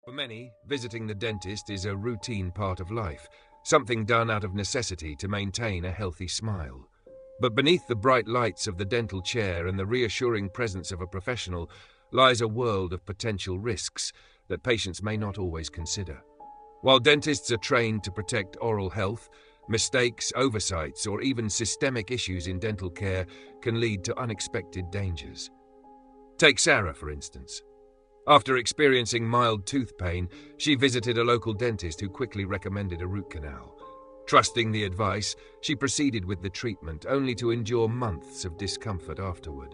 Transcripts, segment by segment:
For many, visiting the dentist is a routine part of life, something done out of necessity to maintain a healthy smile. But beneath the bright lights of the dental chair and the reassuring presence of a professional lies a world of potential risks that patients may not always consider. While dentists are trained to protect oral health, mistakes, oversights, or even systemic issues in dental care can lead to unexpected dangers. Take Sarah, for instance. After experiencing mild tooth pain, she visited a local dentist who quickly recommended a root canal. Trusting the advice, she proceeded with the treatment, only to endure months of discomfort afterward.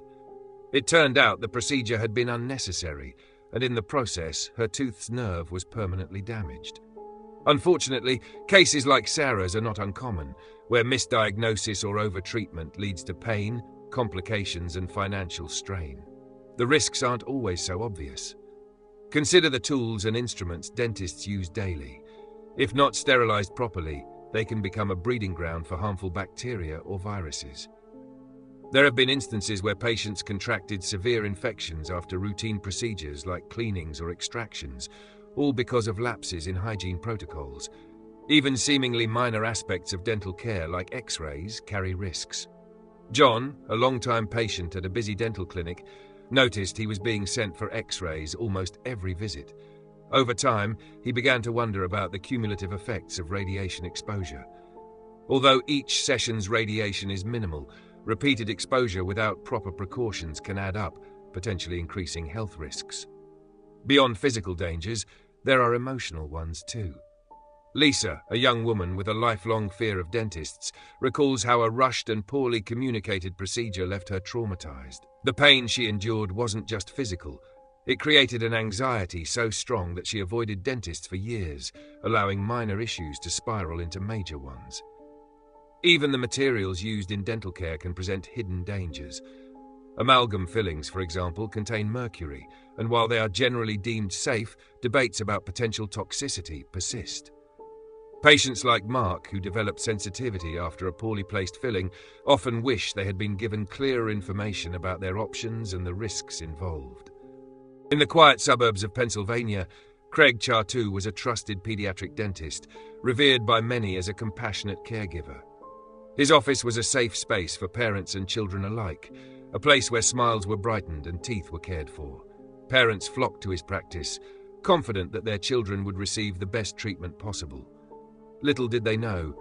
It turned out the procedure had been unnecessary, and in the process, her tooth's nerve was permanently damaged. Unfortunately, cases like Sarah's are not uncommon, where misdiagnosis or overtreatment leads to pain, complications, and financial strain. The risks aren't always so obvious. Consider the tools and instruments dentists use daily. If not sterilized properly, they can become a breeding ground for harmful bacteria or viruses. There have been instances where patients contracted severe infections after routine procedures like cleanings or extractions, all because of lapses in hygiene protocols. Even seemingly minor aspects of dental care like X-rays carry risks. John, a long-time patient at a busy dental clinic, noticed he was being sent for X-rays almost every visit. Over time, he began to wonder about the cumulative effects of radiation exposure. Although each session's radiation is minimal, repeated exposure without proper precautions can add up, potentially increasing health risks. Beyond physical dangers, there are emotional ones too. Lisa, a young woman with a lifelong fear of dentists, recalls how a rushed and poorly communicated procedure left her traumatized. The pain she endured wasn't just physical. It created an anxiety so strong that she avoided dentists for years, allowing minor issues to spiral into major ones. Even the materials used in dental care can present hidden dangers. Amalgam fillings, for example, contain mercury, and while they are generally deemed safe, debates about potential toxicity persist. Patients like Mark, who developed sensitivity after a poorly placed filling, often wish they had been given clearer information about their options and the risks involved. In the quiet suburbs of Pennsylvania, Craig Chartoux was a trusted pediatric dentist, revered by many as a compassionate caregiver. His office was a safe space for parents and children alike, a place where smiles were brightened and teeth were cared for. Parents flocked to his practice, confident that their children would receive the best treatment possible. Little did they know,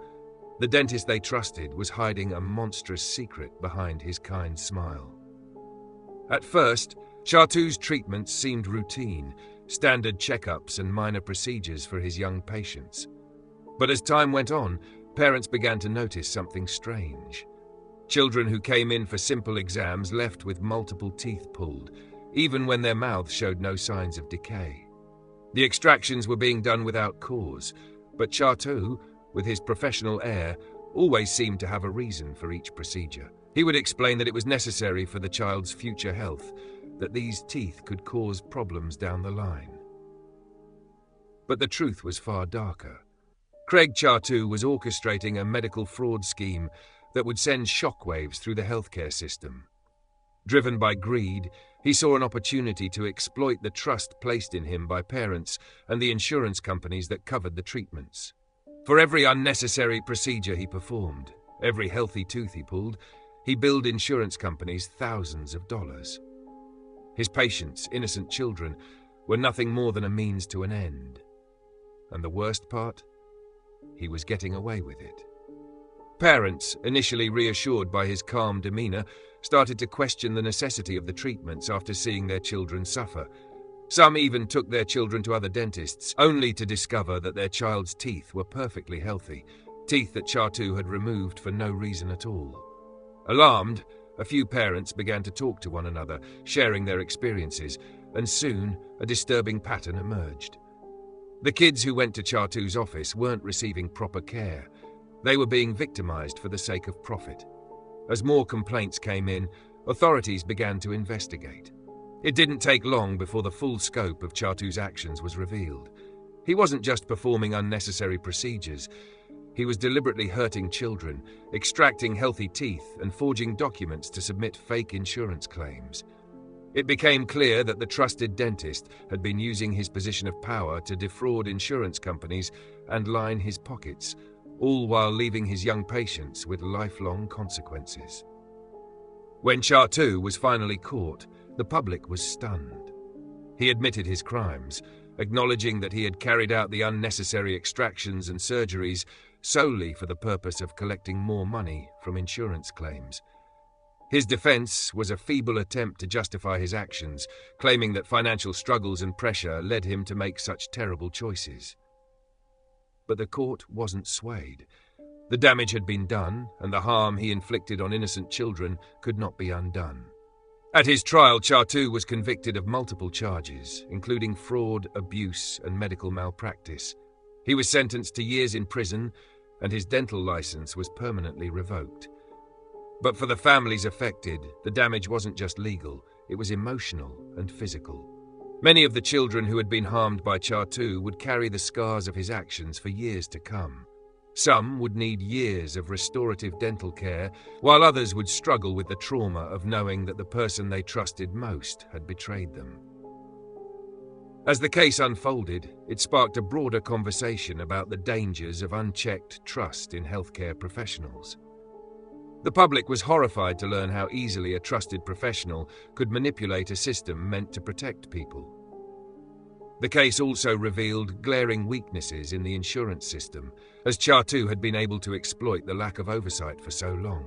the dentist they trusted was hiding a monstrous secret behind his kind smile. At first, Chartoux's treatments seemed routine, standard checkups and minor procedures for his young patients. But as time went on, parents began to notice something strange. Children who came in for simple exams left with multiple teeth pulled, even when their mouths showed no signs of decay. The extractions were being done without cause, but Chartoux, with his professional air, always seemed to have a reason for each procedure. He would explain that it was necessary for the child's future health, that these teeth could cause problems down the line. But the truth was far darker. Craig Chartoux was orchestrating a medical fraud scheme that would send shockwaves through the healthcare system. Driven by greed, he saw an opportunity to exploit the trust placed in him by parents and the insurance companies that covered the treatments. For every unnecessary procedure he performed, every healthy tooth he pulled, he billed insurance companies thousands of dollars. His patients, innocent children, were nothing more than a means to an end. And the worst part? He was getting away with it. Parents, initially reassured by his calm demeanor, started to question the necessity of the treatments after seeing their children suffer. Some even took their children to other dentists, only to discover that their child's teeth were perfectly healthy, teeth that Chartoux had removed for no reason at all. Alarmed, a few parents began to talk to one another, sharing their experiences, and soon a disturbing pattern emerged. The kids who went to Chartoux's office weren't receiving proper care. They were being victimized for the sake of profit. As more complaints came in, authorities began to investigate. It didn't take long before the full scope of Chartoux's actions was revealed. He wasn't just performing unnecessary procedures. He was deliberately hurting children, extracting healthy teeth, and forging documents to submit fake insurance claims. It became clear that the trusted dentist had been using his position of power to defraud insurance companies and line his pockets, all while leaving his young patients with lifelong consequences. When Chatu was finally caught, the public was stunned. He admitted his crimes, acknowledging that he had carried out the unnecessary extractions and surgeries solely for the purpose of collecting more money from insurance claims. His defense was a feeble attempt to justify his actions, claiming that financial struggles and pressure led him to make such terrible choices. But the court wasn't swayed. The damage had been done, and the harm he inflicted on innocent children could not be undone. At his trial, Chatu was convicted of multiple charges, including fraud, abuse, and medical malpractice. He was sentenced to years in prison, and his dental license was permanently revoked. But for the families affected, the damage wasn't just legal, it was emotional and physical. Many of the children who had been harmed by Chatu would carry the scars of his actions for years to come. Some would need years of restorative dental care, while others would struggle with the trauma of knowing that the person they trusted most had betrayed them. As the case unfolded, it sparked a broader conversation about the dangers of unchecked trust in healthcare professionals. The public was horrified to learn how easily a trusted professional could manipulate a system meant to protect people. The case also revealed glaring weaknesses in the insurance system, as Chatu had been able to exploit the lack of oversight for so long.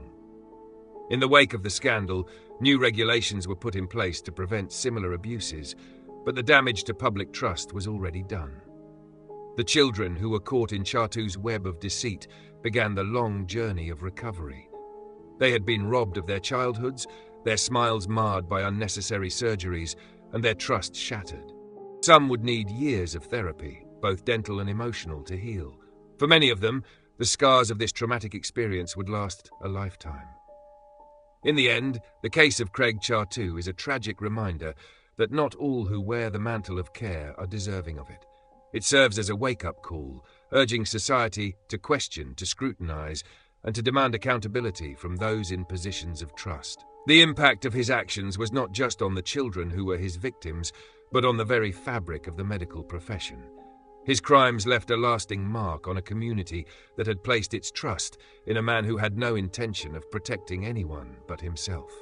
In the wake of the scandal, new regulations were put in place to prevent similar abuses, but the damage to public trust was already done. The children who were caught in Chatu's web of deceit began the long journey of recovery. They had been robbed of their childhoods, their smiles marred by unnecessary surgeries, and their trust shattered. Some would need years of therapy, both dental and emotional, to heal. For many of them, the scars of this traumatic experience would last a lifetime. In the end, the case of Craig Chatu is a tragic reminder that not all who wear the mantle of care are deserving of it. It serves as a wake-up call, urging society to question, to scrutinize, and to demand accountability from those in positions of trust. The impact of his actions was not just on the children who were his victims, but on the very fabric of the medical profession. His crimes left a lasting mark on a community that had placed its trust in a man who had no intention of protecting anyone but himself.